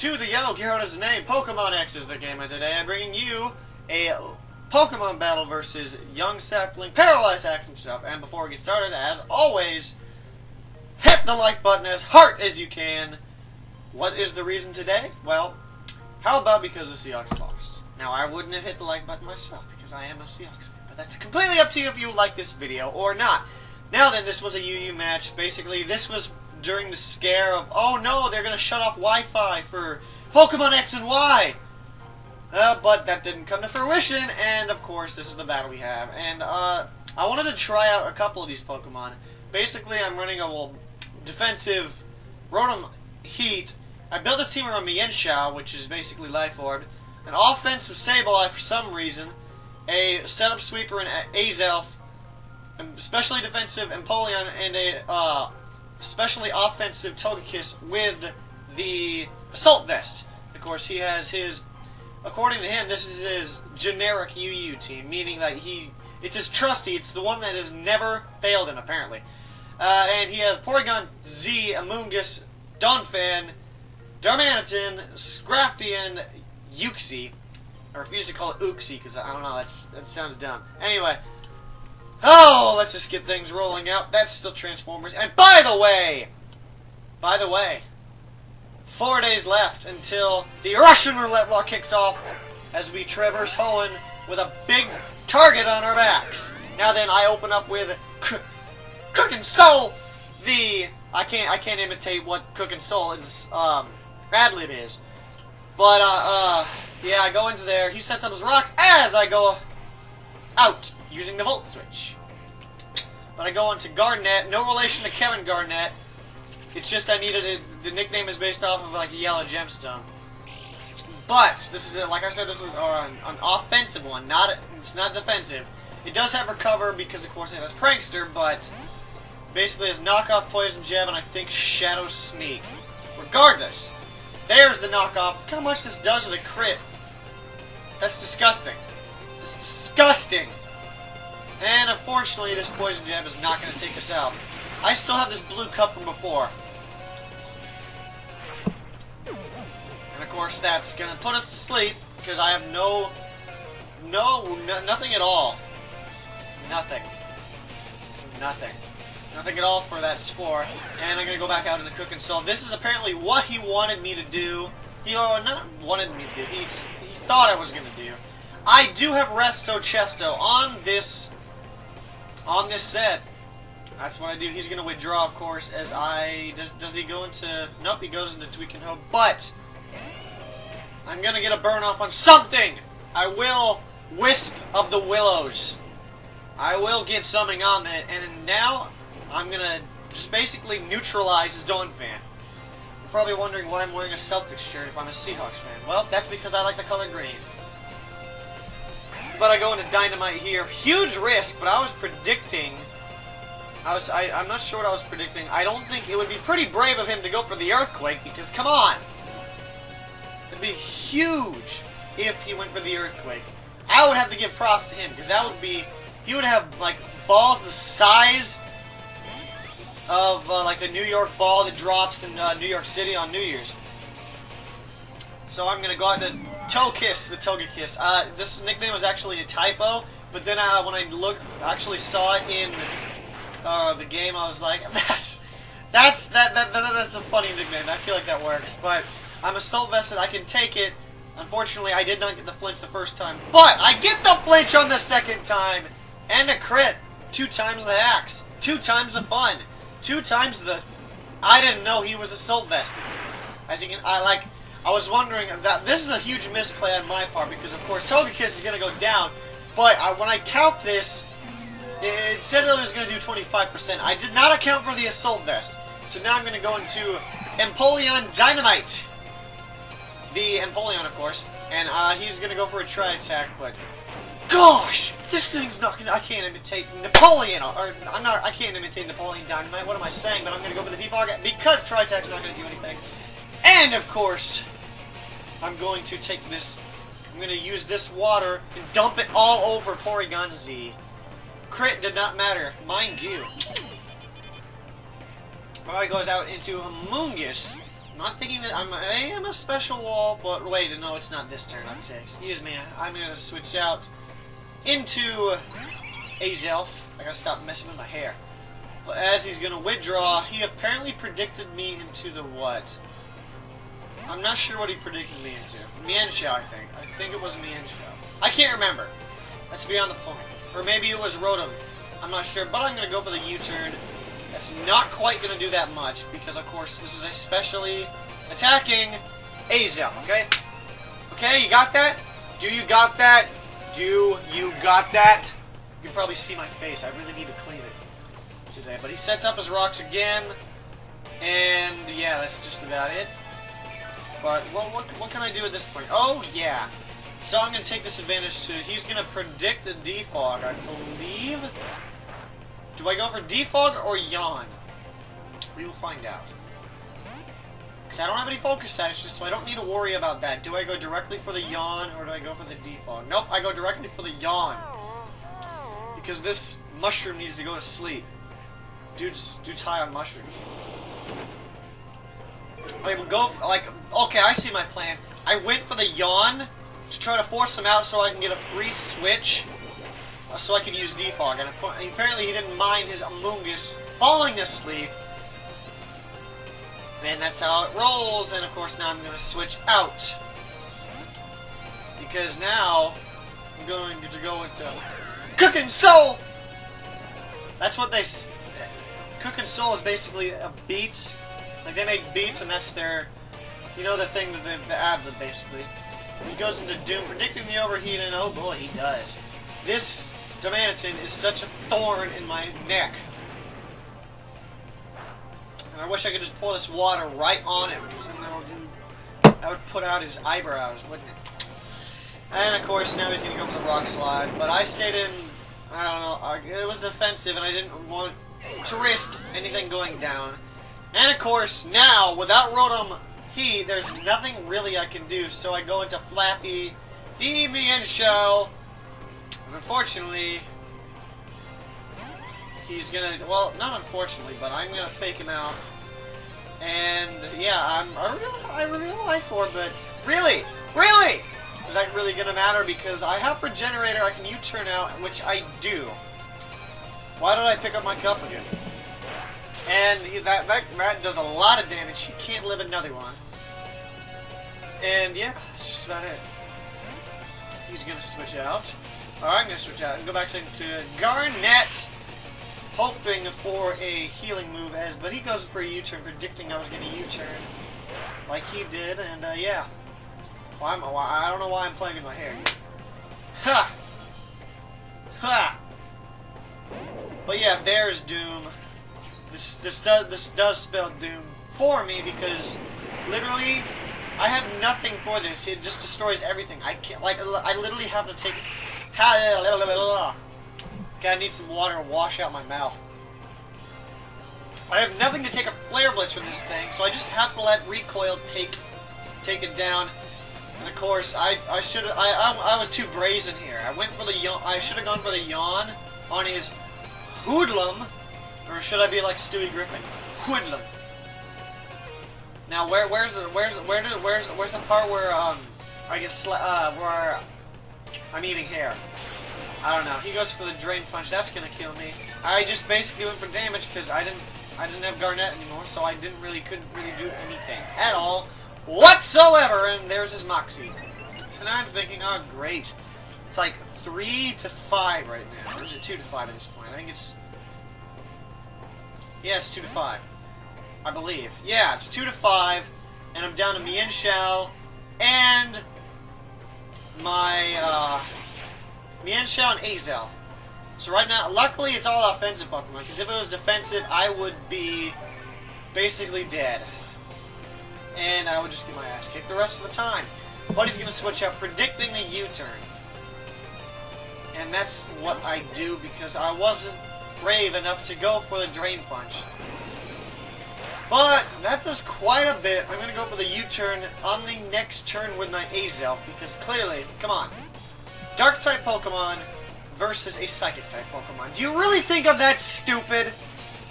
to the yellow Gearhart is the name. Pokemon X is the game of today. I'm bringing you a Pokemon battle versus young sapling PRLYZHax himself. And before we get started, as always, hit the like button as hard as you can. What is the reason today? Well, how about because the Seahawks lost? Now, I wouldn't have hit the like button myself because I am a Seahawks fan, but that's completely up to you if you like this video or not. Now then, this was a UU match. Basically, this was during the scare of, oh no, they're going to shut off Wi-Fi for Pokemon X and Y. But that didn't come to fruition, and of course, this is the battle we have. And I wanted to try out a couple of these Pokemon. Basically, I'm running a defensive Rotom Heat. I built this team around Mienshao, which is basically Life Orb, an offensive Sableye for some reason, a setup sweeper and Azelf, especially defensive Empoleon, and a especially offensive Togekiss with the Assault Vest. Of course, he has his, according to him, this is his generic UU team, meaning that it's his trusty, it's the one that has never failed him, apparently. And he has Porygon Z, Amoonguss, Donphan, Darmanitan, Scrafty, and Uxie. I refuse to call it Uxie because I don't know, that sounds dumb. Anyway. Oh, let's just get things rolling out. That's still Transformers. And by the way, 4 days left until the Russian roulette law kicks off as we traverse Hoenn with a big target on our backs. Now then, I open up with Cookin' Soul. I can't imitate what Cookin' Soul is ad-lib is, but yeah, I go into there. He sets up his rocks as I go out using the Volt Switch. But I go into Garnett, no relation to Kevin Garnett. It's just I needed it. The nickname is based off of like a yellow gemstone. But this is like I said, this is an offensive one. It's not defensive. It does have recover because of course it has Prankster, but basically it's knockoff Poison Jab and I think Shadow Sneak. Regardless, there's the knockoff. Look how much this does with a crit. That's disgusting. It's disgusting. And unfortunately, this Poison Jab is not going to take us out. I still have this blue cup from before. And of course, that's going to put us to sleep because I have nothing at all. Nothing at all for that Spore. And I'm going to go back out into Cookin' Soul. This is apparently what he wanted me to do. Not wanted me to do. He thought I was going to do. I do have Resto Chesto on this set. That's what I do. He's going to withdraw, of course, as does he go into... Nope, he goes into Tweak and Hope. But I'm going to get a burn off on something. I will Wisp of the Willows. I will get something on that. And now I'm going to just basically neutralize his Donphan. You're probably wondering why I'm wearing a Celtics shirt if I'm a Seahawks fan. Well, that's because I like the color green. But I go into Dynamite here. Huge risk, but I was predicting... I'm not sure what I was predicting. I don't think it would be pretty brave of him to go for the Earthquake, because, come on! It'd be huge if he went for the Earthquake. I would have to give props to him, because that would be... He would have, like, balls the size of, like, the New York ball that drops in New York City on New Year's. So I'm going to go out to Togekiss, the Togekiss. This nickname was actually a typo, but then when I actually saw it in the game, I was like, that's a funny nickname. I feel like that works. But I'm Assault Vested. I can take it. Unfortunately, I did not get the flinch the first time, but I get the flinch on the second time, and a crit. 2 times the axe, 2 times the fun, 2 times the. I didn't know he was Assault Vested. As you can, I was wondering that this is a huge misplay on my part because, of course, Togekiss is going to go down. But when I count this, it said that it was going to do 25%. I did not account for the Assault Vest. So now I'm going to go into Empoleon Dynamite. The Empoleon, of course. And he's going to go for a Tri-Attack, but... Gosh! This thing's not going to... I can't imitate Napoleon. I can't imitate Napoleon Dynamite. What am I saying? But I'm going to go for the Defog because Tri-Attack's not going to do anything. And, of course... I'm going to take this, I'm going to use this water and dump it all over Porygon Z. Crit did not matter, mind you. Alright, goes out into Amoonguss. I'm not thinking that I am a special wall, but wait, no, it's not this turn. Okay, excuse me. I'm gonna switch out into Azelf. I gotta stop messing with my hair. But as he's gonna withdraw, he apparently predicted me into the what? I'm not sure what he predicted me into. Mienshao, I think. I think it was Mienshao. I can't remember. That's beyond the point. Or maybe it was Rotom. I'm not sure, but I'm gonna go for the U-turn. That's not quite gonna do that much, because of course this is a specially attacking Azelf, okay? Okay, you got that? Do you got that? Do you got that? You can probably see my face. I really need to clean it today. But he sets up his rocks again, and yeah, that's just about it. But well, what can I do at this point? Oh yeah. So I'm gonna take this advantage to. He's gonna predict a defog, I believe. Do I go for defog or yawn? We will find out. Because I don't have any focus statuses, so I don't need to worry about that. Do I go directly for the yawn or do I go for the defog? Nope, I go directly for the yawn. Because this mushroom needs to go to sleep. Dude's high on mushrooms. I will go for, like, okay, I see my plan. I went for the yawn to try to force him out so I can get a free switch. So I could use defog. And apparently he didn't mind his Amoonguss falling asleep. And that's how it rolls. And of course now I'm going to switch out. Because now I'm going to go into Cooking Soul! That's what they... Cooking Soul is basically beats. Like, they make beats, and that's their... You know, the thing that the ad-lib, basically. He goes into Doom, predicting the overheat, and oh boy, he does. This Domaniton is such a thorn in my neck. And I wish I could just pour this water right on it, because then that would put out his eyebrows, wouldn't it? And of course, now he's going to go for the rock slide. But I stayed in, I don't know, it was defensive, and I didn't want to risk anything going down. And of course, now, without Rotom there's nothing really I can do, so I go into Flappy, the Mienshao, and unfortunately, he's gonna, well, not unfortunately, but I'm gonna fake him out, and yeah, I reveal a life orb, but really, is that really gonna matter, because I have Regenerator, I can U-turn out, which I do. Why did I pick up my cup again? And that does a lot of damage. He can't live another one. And yeah, that's just about it. He's going to switch out. Or I'm going to switch out and go back to Garnet. Hoping for a healing move, but he goes for a U-turn, predicting I was going to U-turn. Like he did, and yeah. I don't know why I'm playing with my hair. Ha! Ha! But yeah, there's Doom. This does spell doom for me, because literally I have nothing for this. It just destroys everything. I can't, like, I literally have to take. Okay, I need some water to wash out my mouth. I have nothing to take a Flare Blitz from this thing, so I just have to let Recoil take it down. And of course, I was too brazen here. I went for the yawn. I should have gone for the yawn on his Hoodlum. Or should I be like Stewie Griffin? Hoodlum. Now where's the part where I get where I'm eating hair? I don't know. He goes for the Drain Punch. That's gonna kill me. I just basically went for damage because I didn't have Garnet anymore, so I couldn't really do anything at all whatsoever. And there's his Moxie. So now I'm thinking, oh great, it's like 3-5 right now. Or is it 2-5 at this point? I think it's. Yeah, it's 2-5. I believe. Yeah, it's 2-5, and I'm down to Mienshao and my Mienshao and Azelf. So right now, luckily it's all offensive Pokemon, because if it was defensive, I would be basically dead. And I would just get my ass kicked the rest of the time. But he's going to switch out, predicting the U-turn. And that's what I do, because I wasn't brave enough to go for the Drain Punch. But that does quite a bit. I'm going to go for the U-turn on the next turn with my Azelf, because clearly, come on, Dark-type Pokemon versus a Psychic-type Pokemon. Do you really think I'm that stupid?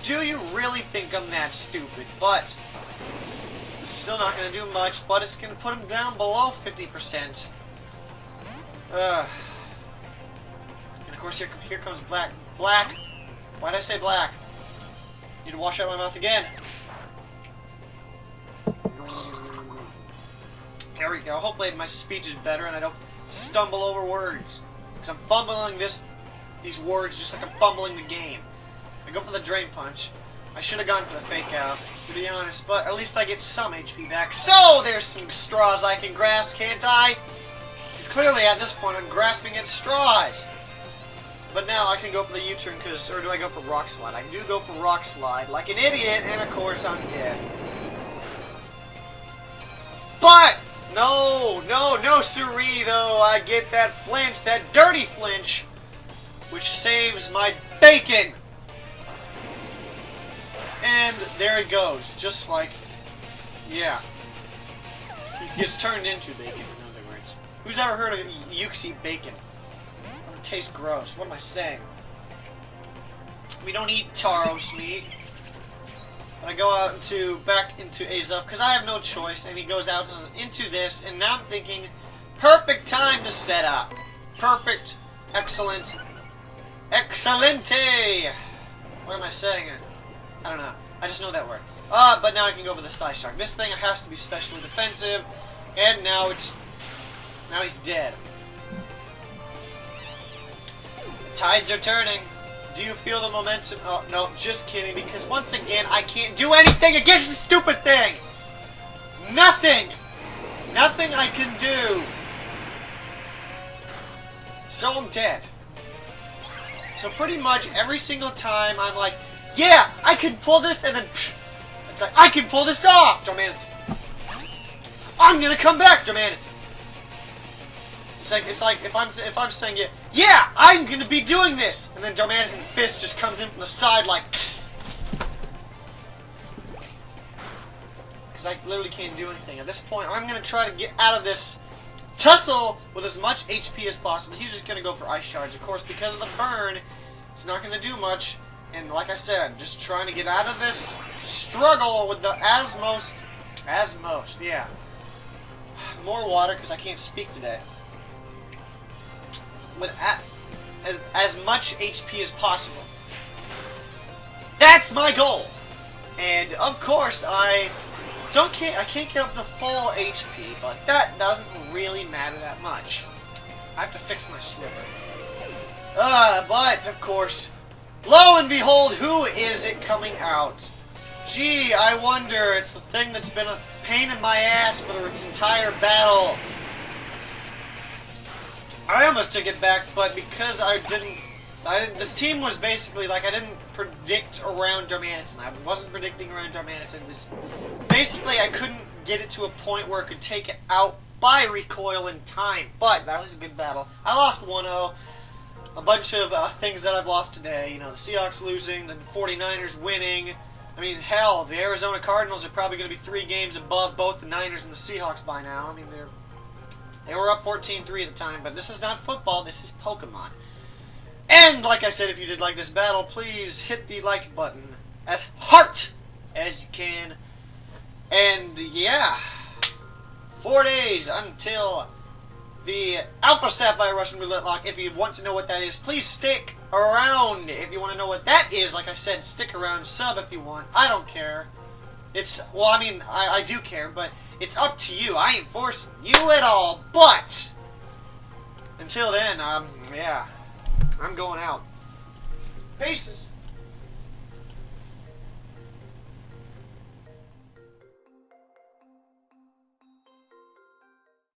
Do you really think I'm that stupid? But It's still not going to do much, but it's going to put him down below 50%. And of course, here comes Black. Black! Why'd I say Black? Need to wash out my mouth again. There we go. Hopefully my speech is better and I don't stumble over words. Because I'm fumbling these words just like I'm fumbling the game. I go for the Drain Punch. I should have gone for the Fake Out, to be honest, but at least I get some HP back. So, there's some straws I can grasp, can't I? Because clearly at this point I'm grasping at straws. But now I can go for the U-turn, or do I go for Rock Slide? I do go for Rock Slide, like an idiot, and of course I'm dead. But, no siree, though. I get that flinch, that dirty flinch, which saves my bacon. And there it goes, just like, yeah. He gets turned into bacon, in other words. Who's ever heard of Yuxi bacon? It tastes gross. What am I saying? We don't eat Taros meat. I go out back into Azov because I have no choice, and he goes out into this, and now I'm thinking, perfect time to set up. Perfect, excellent, excelente. What am I saying? I don't know. I just know that word. But now I can go for the Side Shark. This thing has to be specially defensive, and now he's dead. Tides are turning. Do you feel the momentum? Oh, no, just kidding, because once again, I can't do anything against the stupid thing! Nothing! Nothing I can do! So I'm dead. So pretty much every single time I'm like, yeah, I can pull this, and then psh, it's like, I can pull this off, Darmanity. I'm gonna come back, Darmanity. It's like if I'm saying it, yeah, I'm gonna be doing this, and then Darmanitan Fist just comes in from the side like, because I literally can't do anything at this point. I'm gonna try to get out of this tussle with as much HP as possible. He's just gonna go for Ice Shards, of course, because of the burn. It's not gonna do much, and like I said, just trying to get out of this struggle with the Asmos, yeah. More water because I can't speak today. With as much HP as possible. That's my goal. And of course I can't get up to full HP, but that doesn't really matter that much. I have to fix my slipper. But of course, lo and behold, who is it coming out? Gee, I wonder. It's the thing that's been a pain in my ass for its entire battle. I almost took it back, but because I didn't, this team was basically like I didn't predict around Darmanitan. I wasn't predicting around Darmanitan. Basically, I couldn't get it to a point where it could take it out by recoil in time. But that was a good battle. I lost 1-0. A bunch of things that I've lost today. You know, the Seahawks losing, the 49ers winning. I mean, hell, the Arizona Cardinals are probably going to be 3 games above both the Niners and the Seahawks by now. I mean, they were up 14-3 at the time, but this is not football, this is Pokemon. And, like I said, if you did like this battle, please hit the like button as hard as you can. And, yeah, 4 days until the Alpha Sapphire Russian Roulette Lock. If you want to know what that is, please stick around. If you want to know what that is, like I said, stick around, sub if you want. I don't care. Well, I mean, I do care, but it's up to you. I ain't forcing you at all. But until then, yeah, I'm going out. Peace.